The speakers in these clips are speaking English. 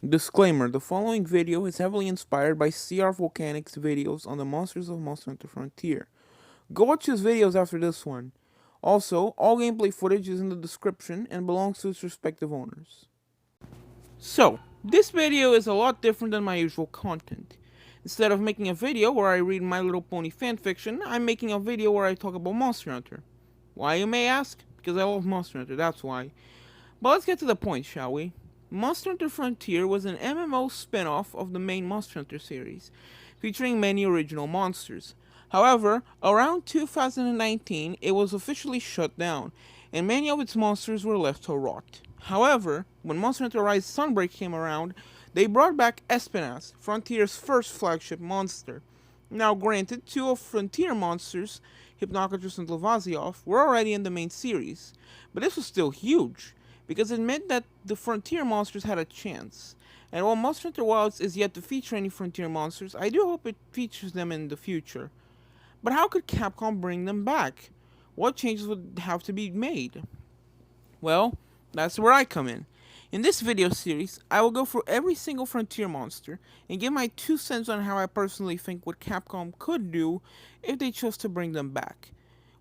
Disclaimer: the following video is heavily inspired by CR Volcanic's videos on the monsters of Monster Hunter Frontier. Go watch his videos after this one. Also, all gameplay footage is in the description and belongs to its respective owners. So, this video is a lot different than my usual content. Instead of making a video where I read My Little Pony fanfiction, I'm making a video where I talk about Monster Hunter. Why, you may ask? Because I love Monster Hunter, that's why. But let's get to the point, shall we? Monster Hunter Frontier was an MMO spin-off of the main Monster Hunter series, featuring many original monsters. However, around 2019, it was officially shut down, and many of its monsters were left to rot. However, when Monster Hunter Rise Sunbreak came around, they brought back Espinas, Frontier's first flagship monster. Now granted, two of Frontier monsters, Hypnocatrice and Lavasioff, were already in the main series, but this was still huge, because it meant that the Frontier monsters had a chance. And while Monster Hunter Wilds is yet to feature any Frontier monsters, I do hope it features them in the future. But how could Capcom bring them back? What changes would have to be made? Well, that's where I come in. In this video series, I will go through every single Frontier monster and give my 2 cents on how I personally think what Capcom could do if they chose to bring them back.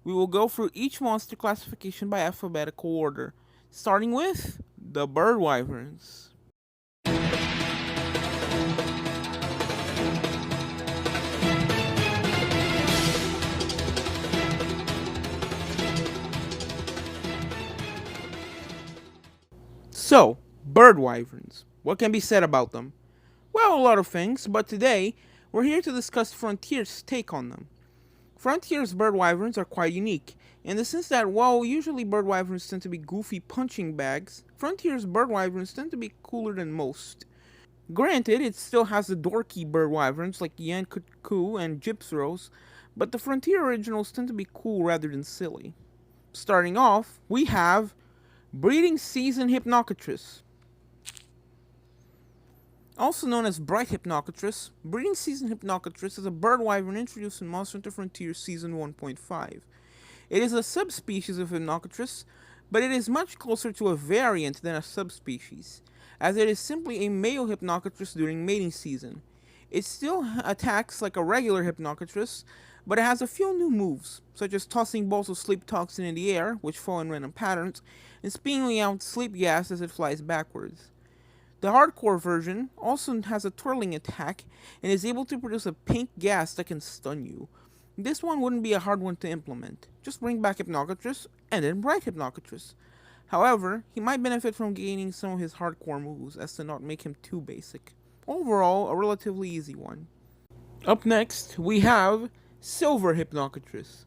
We will go through each monster classification by alphabetical order, starting with the bird wyverns. So, bird wyverns. What can be said about them? Well, a lot of things, but today we're here to discuss Frontier's take on them. Frontier's bird wyverns are quite unique, in the sense that while usually bird wyverns tend to be goofy punching bags, Frontier's bird wyverns tend to be cooler than most. Granted, it still has the dorky bird wyverns like Yankutku and Gypsros, but the Frontier originals tend to be cool rather than silly. Starting off, we have Breeding Season Hypnocatrice. Also known as Bright Hypnocatrice, Breeding Season Hypnocatrice is a bird wyvern introduced in Monster Hunter Frontier Season 1.5. It is a subspecies of Hypnocatrice, but it is much closer to a variant than a subspecies, as it is simply a male Hypnocatrice during mating season. It still attacks like a regular Hypnocatrice, but it has a few new moves, such as tossing balls of sleep toxin in the air, which fall in random patterns, and spewing out sleep gas as it flies backwards. The hardcore version also has a twirling attack and is able to produce a pink gas that can stun you. This one wouldn't be a hard one to implement. Just bring back Hypnocatrice and then Bright Hypnocatrice. However, he might benefit from gaining some of his hardcore moves as to not make him too basic. Overall, a relatively easy one. Up next, we have Silver Hypnocatrice.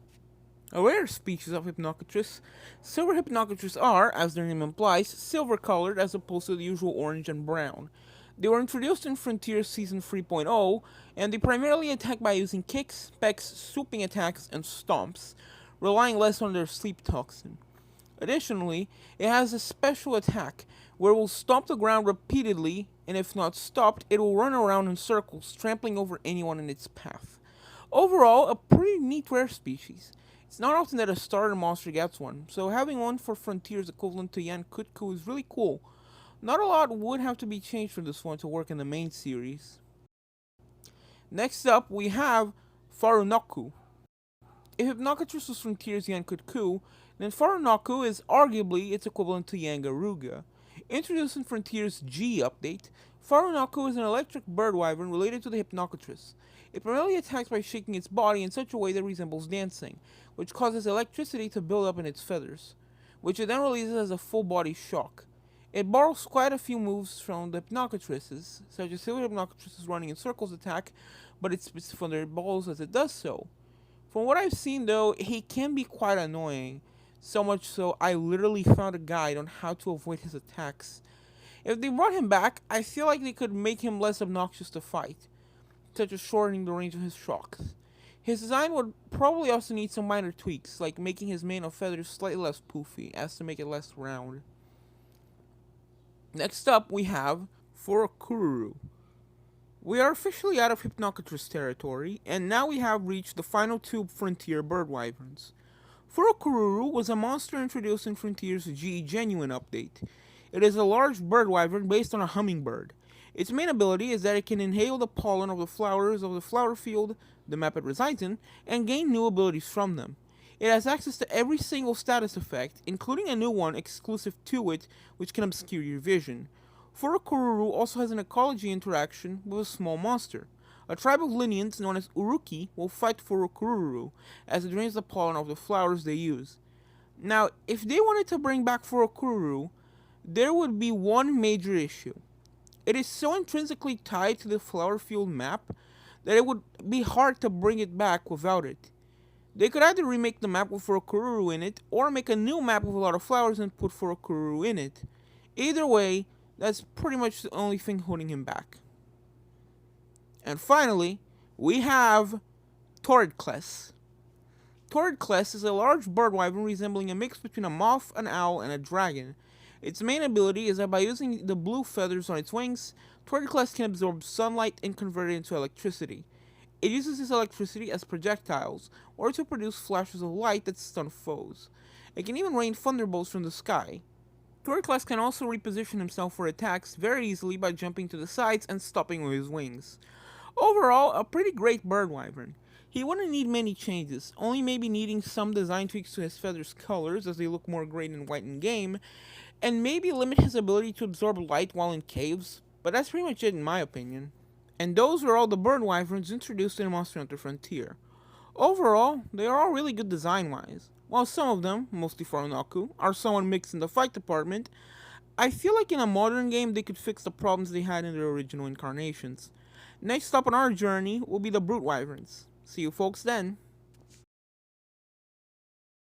A rare species of Hypnocatrice, Silver Hypnocatrice are, as their name implies, silver-colored as opposed to the usual orange and brown. They were introduced in Frontier Season 3.0, and they primarily attack by using kicks, pecks, swooping attacks, and stomps, relying less on their sleep toxin. Additionally, it has a special attack, where it will stomp the ground repeatedly, and if not stopped, it will run around in circles, trampling over anyone in its path. Overall, a pretty neat rare species. It's not often that a starter monster gets one, so having one for Frontier's equivalent to Yankutku is really cool. Not a lot would have to be changed for this one to work in the main series. Next up, we have Farunokku. If Hypnocatrice was Frontier's Yankutku, then Farunokku is arguably its equivalent to Yangaruga. Introduced in Frontier's G update, Farunokku is an electric bird wyvern related to the Hypnocatrice. It primarily attacks by shaking its body in such a way that resembles dancing, which causes electricity to build up in its feathers, which it then releases as a full-body shock. It borrows quite a few moves from the Hypnocatrices, such as Silver Hypnocatrice's running in circles attack, but it spits thunderballs as it does so. From what I've seen though, he can be quite annoying, so much so I literally found a guide on how to avoid his attacks. If they brought him back, I feel like they could make him less obnoxious to fight, such as shortening the range of his shocks. His design would probably also need some minor tweaks, like making his mane of feathers slightly less poofy, as to make it less round. Next up, we have Forokururu. We are officially out of Hypnocatrice territory, and now we have reached the final 2 Frontier bird wyverns. Forokururu was a monster introduced in Frontier's G Genuine update. It is a large bird wyvern based on a hummingbird. Its main ability is that it can inhale the pollen of the flowers of the flower field, the map it resides in, and gain new abilities from them. It has access to every single status effect, including a new one exclusive to it, which can obscure your vision. Forokururu also has an ecology interaction with a small monster. A tribe of Linians known as Uruki will fight Forokururu, as it drains the pollen of the flowers they use. Now, if they wanted to bring back Forokururu, there would be one major issue. It is so intrinsically tied to the flower field map that it would be hard to bring it back without it. They could either remake the map with Forokururu in it, or make a new map with a lot of flowers and put Forokururu in it. Either way, that's pretty much the only thing holding him back. And finally, we have Toridcless. Toridcless is a large bird wyvern resembling a mix between a moth, an owl, and a dragon. Its main ability is that by using the blue feathers on its wings, Toridcless can absorb sunlight and convert it into electricity. It uses this electricity as projectiles, or to produce flashes of light that stun foes. It can even rain thunderbolts from the sky. Toridcless can also reposition himself for attacks very easily by jumping to the sides and stopping with his wings. Overall, a pretty great bird wyvern. He wouldn't need many changes, only maybe needing some design tweaks to his feathers' colors as they look more gray than white in game, and maybe limit his ability to absorb light while in caves, but that's pretty much it in my opinion. And those were all the bird wyverns introduced in Monster Hunter Frontier. Overall, they are all really good design-wise. While some of them, mostly Farunokku, are somewhat mixed in the fight department, I feel like in a modern game they could fix the problems they had in their original incarnations. Next up on our journey will be the Brute Wyverns. See you folks then.